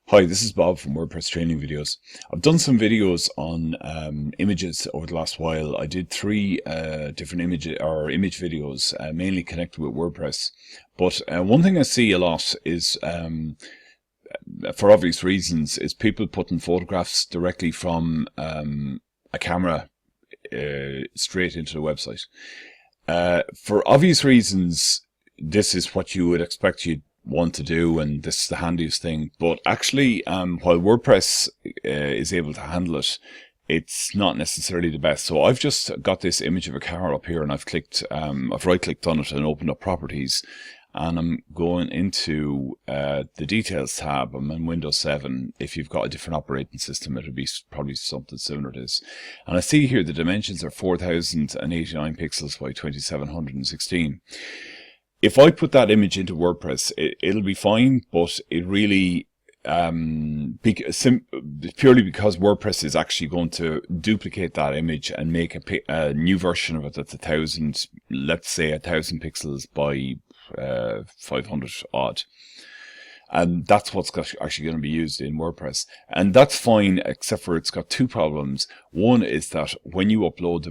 Hi, this is Bob from WordPress training videos. I've done some videos on images over the last while. I did three different image videos, mainly connected with WordPress. But one thing I see a lot is, for obvious reasons, is people putting photographs directly from a camera straight into the website. For obvious reasons, this is what you would expect you'd want to do, and this is the handiest thing. But actually, while WordPress is able to handle it, it's not necessarily the best. So I've just got this image of a car up here, and I've right-clicked on it and opened up properties, and I'm going into the details tab. I'm in Windows 7. If you've got a different operating system, it'll be probably something similar to this. And I see here the dimensions are 4089 pixels by 2716. If I put that image into WordPress, it'll be fine, but it really, purely because WordPress is actually going to duplicate that image and make a new version of it that's 1,000, let's say 1,000 pixels by 500 odd. And that's what's actually going to be used in WordPress. And that's fine, except for it's got two problems. One is that when you upload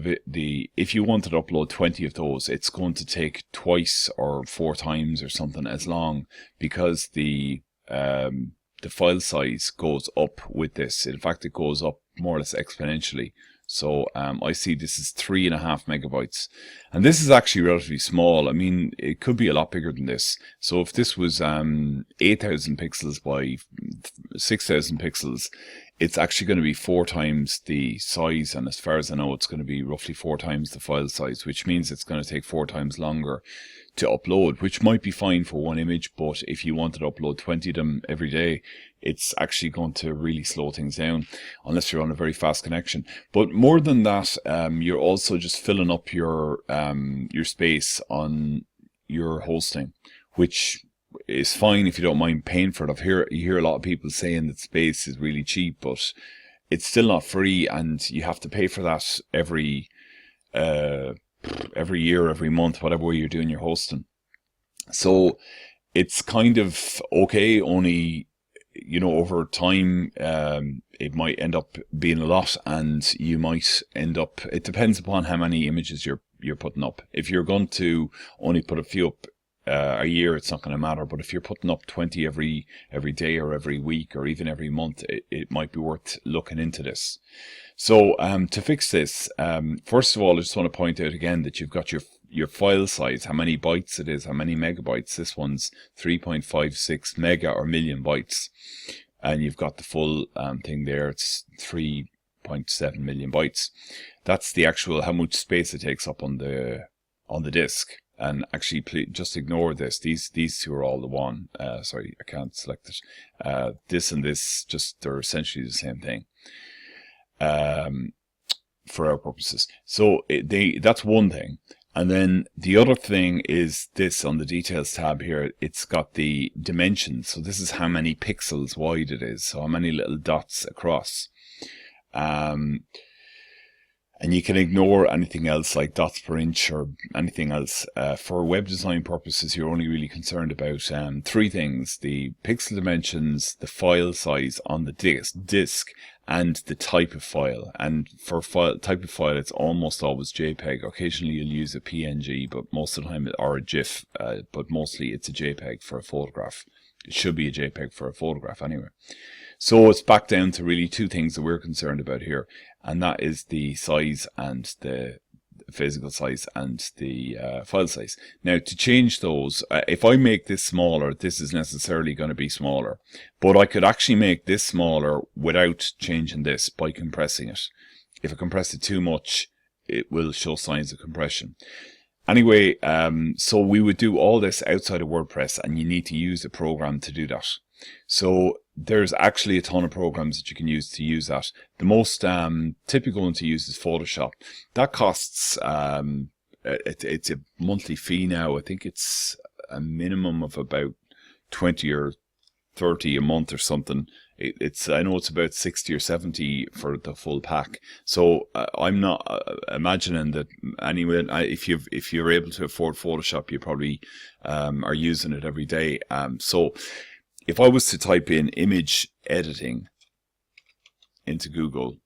if you want to upload 20 of those, it's going to take twice or 4 times or something as long, because the file size goes up with this. In fact, it goes up more or less exponentially. So I see this is 3.5 megabytes, and this is actually relatively small. I mean, it could be a lot bigger than this. So if this was 8,000 pixels by 6,000 pixels, it's actually going to be 4 times the size, and as far as I know, it's going to be roughly 4 times the file size, which means it's going to take 4 times longer to upload, which might be fine for one image, but if you wanted to upload 20 of them every day, it's actually going to really slow things down, unless you're on a very fast connection. But more than that, you're also just filling up your space on your hosting, which is fine if you don't mind paying for it. You hear a lot of people saying that space is really cheap, but it's still not free, and you have to pay for that every year, every month, whatever way you're doing your hosting. So it's kind of okay, only, you know, over time, it might end up being a lot, and you might end up, it depends upon how many images you're putting up. If you're going to only put a few up a year, it's not going to matter. But if you're putting up 20 every day or every week or even every month, it might be worth looking into this. So to fix this, first of all, I just want to point out again that you've got your file size, how many bytes it is, how many megabytes. This one's 3.56 mega or million bytes, and you've got the full thing there. It's 3.7 million bytes. That's the actual how much space it takes up on the disk. And actually, just ignore this. These two are all the one. Sorry, I can't select it. This and this, they're essentially the same thing. For our purposes. So that's one thing. And then the other thing is this on the details tab here. It's got the dimensions. So this is how many pixels wide it is. So how many little dots across. And you can ignore anything else like dots per inch or anything else. For web design purposes, you're only really concerned about 3 things: the pixel dimensions, the file size on the disk, and the type of file. And for type of file, it's almost always JPEG. Occasionally you'll use a PNG, but most of the time, or a GIF, but mostly it's a JPEG for a photograph. It should be a JPEG for a photograph anyway. So it's back down to really 2 things that we're concerned about here, and that is the size and the physical size and the file size. Now, to change those, if I make this smaller, this is necessarily going to be smaller, but I could actually make this smaller without changing this by compressing it. If I compress it too much, it will show signs of compression. Anyway, so we would do all this outside of WordPress, and you need to use a program to do that. So there's actually a ton of programs that you can use to use that. The most typical one to use is Photoshop. That costs, it's a monthly fee now. I think it's a minimum of about 20 or 30 a month or something. I know it's about 60 or 70 for the full pack. So I'm not imagining that anyway. If you're able to afford Photoshop, you probably are using it every day. So if I was to type in image editing into Google,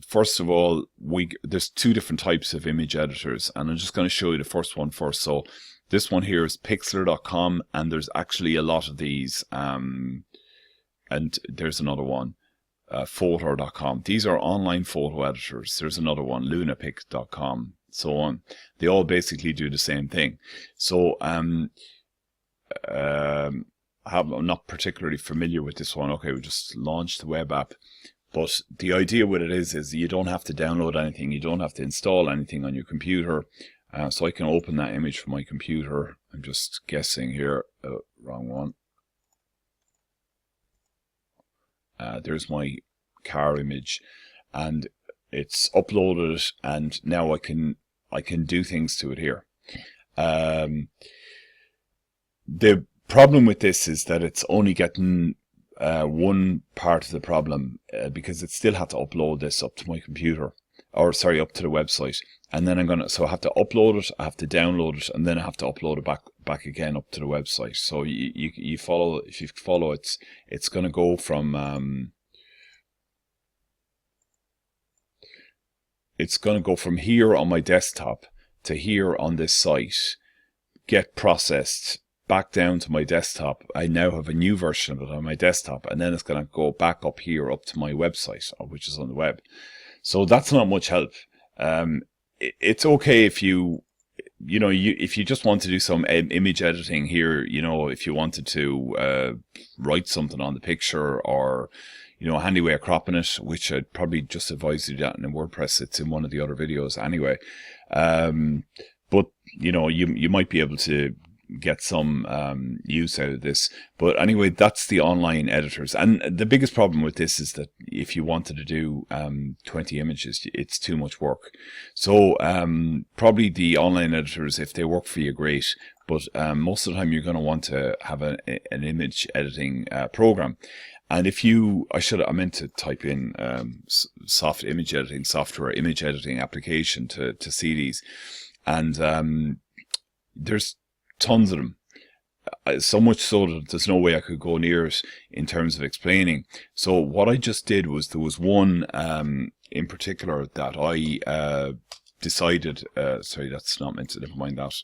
first of all, there's two different types of image editors, and I'm just going to show you the first one first. So this one here is pixlr.com, and there's actually a lot of these, and there's another one, photo.com. These are online photo editors. There's another one, lunapic.com, so on. They all basically do the same thing. So I'm not particularly familiar with this one. Okay, we just launched the web app. But the idea with it is you don't have to download anything. You don't have to install anything on your computer. So I can open that image from my computer. I'm just guessing here. Wrong one. There's my car image, and it's uploaded, and now I can do things to it here. The problem with this is that it's only getting one part of the problem, because it still had to upload this up to my computer, or sorry, up to the website, and then I have to upload it, I have to download it, and then I have to upload it back again up to the website. So you follow, if you follow it, it's going to go from here on my desktop to here on this site, get processed, back down to my desktop. I now have a new version of it on my desktop, and then it's going to go back up here up to my website, which is on the web. So that's not much help. It's okay if if you just want to do some image editing here, if you wanted to write something on the picture, or handy way of cropping it, which I'd probably just advise you that in WordPress. It's in one of the other videos anyway. But you might be able to get some use out of this. But anyway, that's the online editors. And the biggest problem with this is that if you wanted to do 20 images, it's too much work. So probably the online editors, if they work for you, great. But most of the time you're going to want to have an image editing program. And if I meant to type in soft image editing software, image editing application to see these. And there's tons of them, so much so that there's no way I could go near it in terms of explaining. So what I just did was, there was one in particular that I decided, sorry, that's not meant to, never mind that,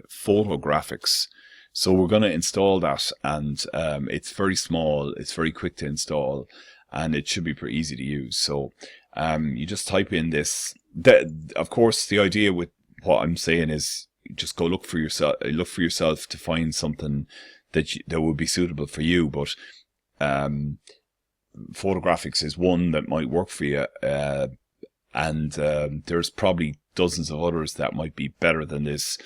Fotografix. So we're going to install that, and it's very small, it's very quick to install, and it should be pretty easy to use. So you just type in this. Of course, the idea with what I'm saying is, just go look for yourself to find something that would be suitable for you. But Fotografix is one that might work for you, and there's probably dozens of others that might be better than this.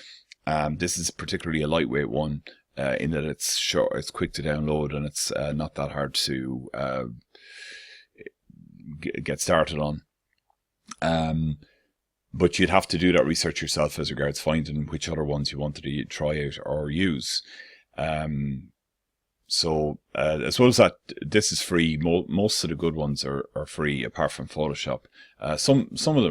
This is particularly a lightweight one, in that it's short, it's quick to download, and it's not that hard to get started on. But you'd have to do that research yourself as regards finding which other ones you wanted to try out or use. So as well as that, this is free. Most of the good ones are free, apart from Photoshop. Some of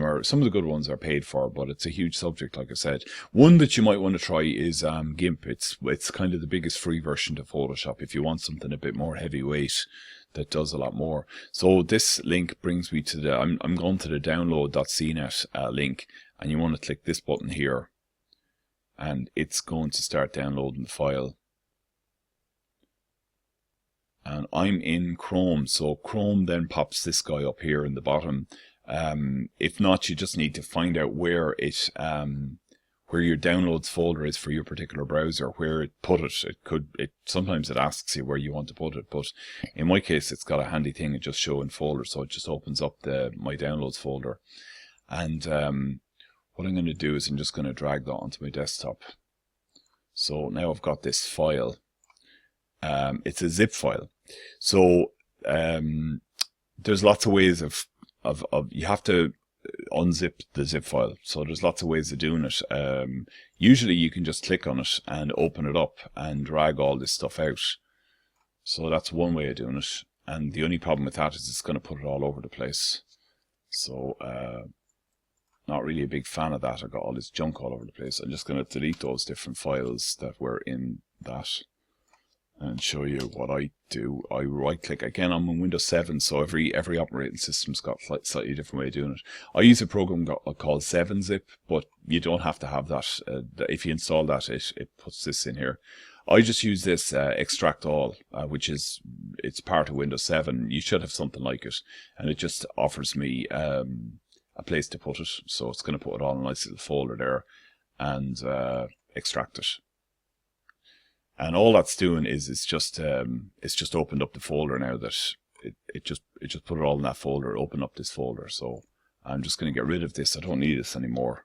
the good ones are paid for, but it's a huge subject, like I said. One that you might want to try is GIMP. It's kind of the biggest free version to Photoshop if you want something a bit more heavyweight that does a lot more. So this link brings me to I'm going to the download.cnet link, and you want to click this button here, and it's going to start downloading the file. And I'm in Chrome, so Chrome then pops this guy up here in the bottom. If not, you just need to find out where your downloads folder is for your particular browser, where it put it. Sometimes it asks you where you want to put it, but in my case, it's got a handy thing of just showing folders, so it just opens up my downloads folder. And what I'm going to do is I'm just going to drag that onto my desktop. So now I've got this file. It's a zip file. So there's lots of ways of you have to unzip the zip file. So there's lots of ways of doing it. Usually you can just click on it and open it up and drag all this stuff out. So that's one way of doing it. And the only problem with that is it's going to put it all over the place. So not really a big fan of that. I got all this junk all over the place. I'm just going to delete those different files that were in that. and show you what I do. I right click again. I'm on Windows 7, so every operating system's got slightly different way of doing it. I use a program called 7-Zip, but you don't have to have that. If you install that, it puts this in here. I just use this extract all, which is, it's part of Windows 7. You should have something like it, and it just offers me a place to put it. So it's going to put it all in a nice little folder there and extract it. And all that's doing is it's just opened up the folder now that it just put it all in that folder, open up this folder. So I'm just going to get rid of this. I don't need this anymore.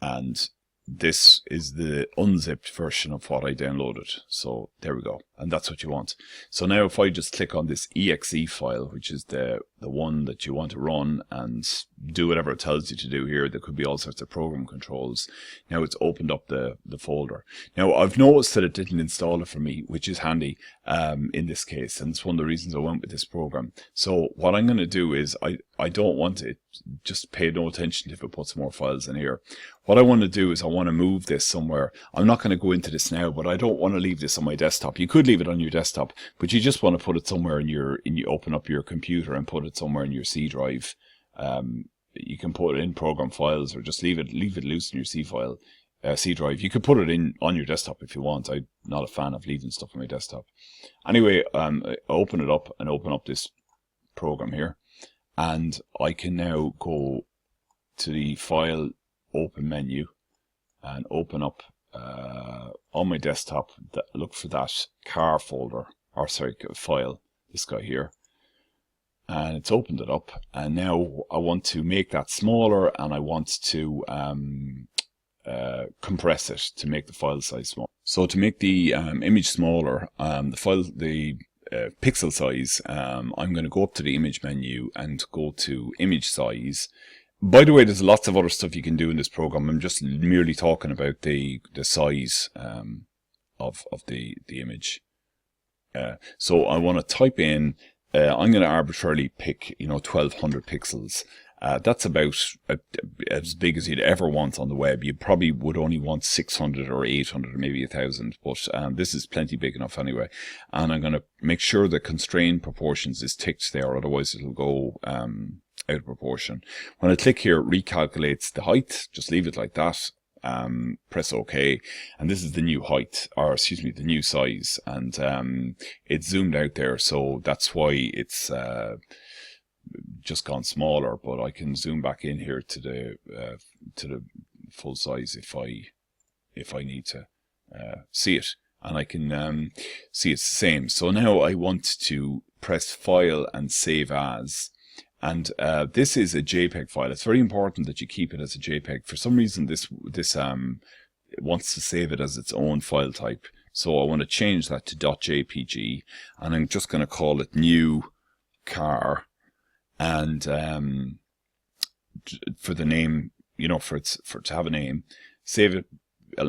And this is the unzipped version of what I downloaded. So there we go. And that's what you want. So now if I just click on this exe file, which is the one that you want to run and do whatever it tells you to do here, there could be all sorts of program controls. Now it's opened up the folder. Now I've noticed that it didn't install it for me, which is handy in this case. And it's one of the reasons I went with this program. So what I'm going to do is I don't want it, just pay no attention if it puts more files in here. What I want to do is I want to move this somewhere. I'm not going to go into this now, but I don't want to leave this on my desktop. You could leave it on your desktop, but you just want to put it somewhere you open up your computer and put it somewhere in your C drive. You can put it in program files or just leave it loose in your C drive. You could put it on your desktop if you want. I'm not a fan of leaving stuff on my desktop. Anyway, open it up and open up this program here. And I can now go to the file open menu and open up on my desktop, look for that car folder, or sorry, file, this guy here. And it's opened it up. And now I want to make that smaller, and I want to compress it to make the file size small. So to make the image smaller, the pixel size, I'm going to go up to the image menu and go to image size. By the way, there's lots of other stuff you can do in this program. I'm just merely talking about the size of the image. So I want to type in, I'm going to arbitrarily pick 1200 pixels. That's about as big as you'd ever want on the web. You probably would only want 600 or 800 or maybe 1000, but this is plenty big enough anyway. And I'm going to make sure the constrained proportions is ticked there, otherwise it'll go out of proportion. When I click here, recalculates the height. Just leave it like that. Press OK, and this is the new height, or excuse me, the new size, and it's zoomed out there, so that's why it's just gone smaller. But I can zoom back in here to the full size if I need to see it, and I can see it's the same. So now I want to press File and Save As. And this is a JPEG file. It's very important that you keep it as a JPEG. For some reason, this it wants to save it as its own file type. So I want to change that to .jpg, and I'm just going to call it new car. And for the name, for it to have a name, save it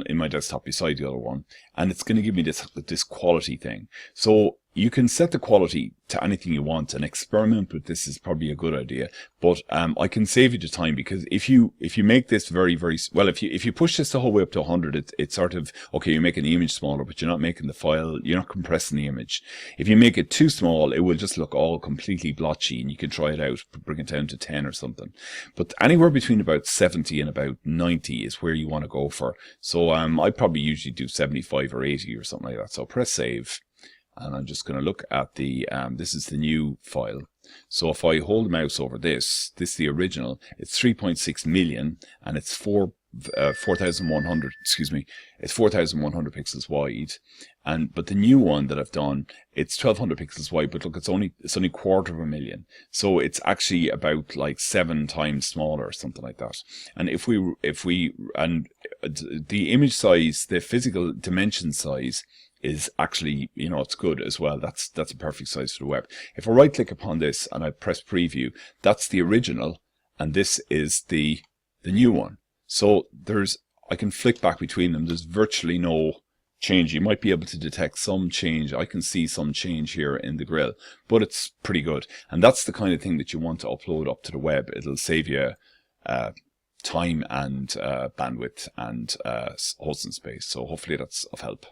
in my desktop beside the other one, and it's going to give me this quality thing. So you can set the quality to anything you want, and experiment with this is probably a good idea. But I can save you the time, because if you make this very, very well, if you push this the whole way up to 100, it's sort of okay. You're making the image smaller, but you're not making the file. You're not compressing the image. If you make it too small, it will just look all completely blotchy, and you can try it out, bring it down to 10 or something. But anywhere between about 70 and about 90 is where you want to go for. So I probably usually do 75 or 80 or something like that. So press save. And I'm just going to look at the, this is the new file. So if I hold the mouse over this is the original. It's 3.6 million, and it's 4,100, excuse me, it's 4,100 pixels wide. But the new one that I've done, it's 1,200 pixels wide, but look, it's only 250,000. So it's actually about like 7 times smaller or something like that. And if we, the image size, the physical dimension size is actually, it's good as well. That's a perfect size for the web. If I right click upon this and I press preview, that's the original, and this is the new one. So I can flick back between them. There's virtually no change. You might be able to detect some change. I can see some change here in the grill, but it's pretty good. And that's the kind of thing that you want to upload up to the web. It'll save you time and bandwidth and hosting space. So hopefully that's of help.